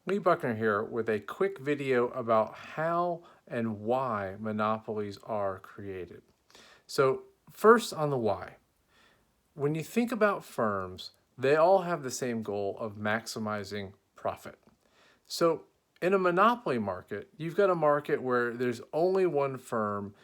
Lee Buckner here with a quick video about how and why monopolies are created. So first on the why. When you think about firms, they all have the same goal of maximizing profit. So in a monopoly market, you've got a market where there's only one firm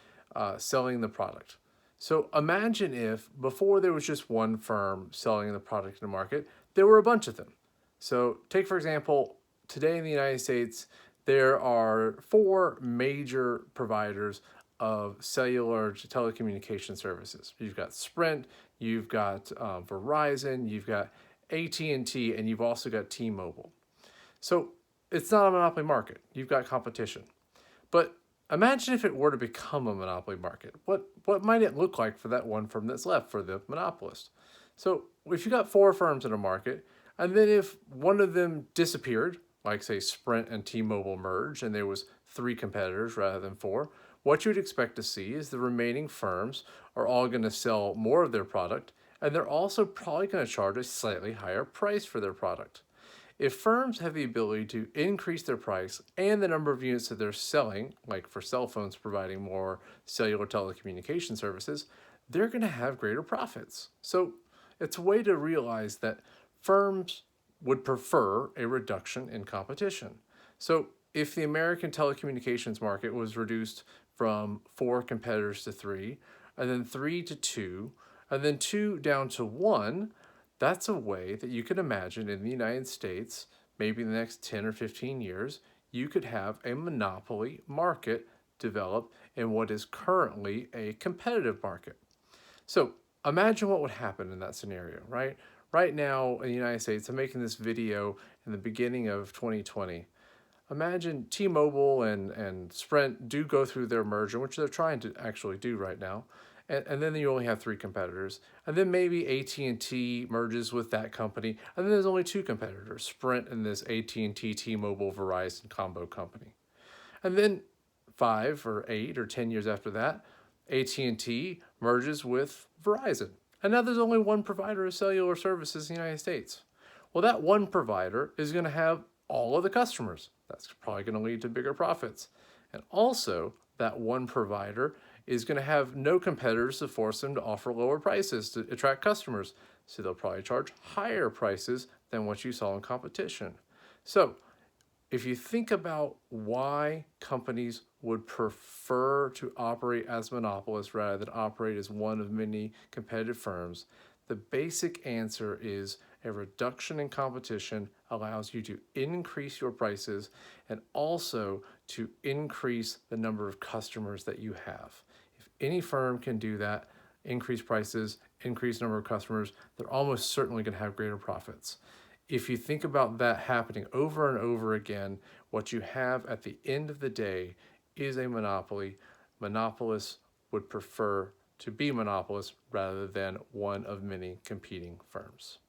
selling the product. So imagine if before there was just one firm selling the product in the market, there were a bunch of them. So take for example, today in the United States, there are four major providers of cellular telecommunication services. You've got Sprint, you've got Verizon, you've got AT&T, and you've also got T-Mobile. So it's not a monopoly market. You've got competition. But imagine if it were to become a monopoly market. What might it look like for that one firm that's left, for the monopolist? So if you got four firms in a market, and then if one of them disappeared, like say Sprint and T-Mobile merged and there was three competitors rather than four, what you'd expect to see is the remaining firms are all going to sell more of their product, and they're also probably going to charge a slightly higher price for their product. If firms have the ability to increase their price and the number of units that they're selling, like for cell phones providing more cellular telecommunication services, they're going to have greater profits. So it's a way to realize that firms would prefer a reduction in competition. So if the American telecommunications market was reduced from four competitors to three, and then three to two, and then two down to one, that's a way that you could imagine in the United States, maybe in the next 10 or 15 years, you could have a monopoly market develop in what is currently a competitive market. So imagine what would happen in that scenario, right? Right now in the United States, I'm making this video in the beginning of 2020. Imagine T-Mobile and Sprint do go through their merger, which they're trying to actually do right now. And then you only have three competitors. And then maybe AT&T merges with that company. And then there's only two competitors, Sprint and this AT&T, T-Mobile, Verizon combo company. And then 5 or 8 or 10 years after that, AT&T merges with Verizon. And now there's only one provider of cellular services in the United States. Well, that one provider is going to have all of the customers. That's probably going to lead to bigger profits. And also, that one provider is going to have no competitors to force them to offer lower prices to attract customers. So they'll probably charge higher prices than what you saw in competition. So if you think about why companies would prefer to operate as monopolists rather than operate as one of many competitive firms, the basic answer is a reduction in competition allows you to increase your prices and also to increase the number of customers that you have. If any firm can do that, increase prices, increase number of customers, they're almost certainly going to have greater profits. If you think about that happening over and over again, what you have at the end of the day is a monopoly. Monopolists would prefer to be monopolists rather than one of many competing firms.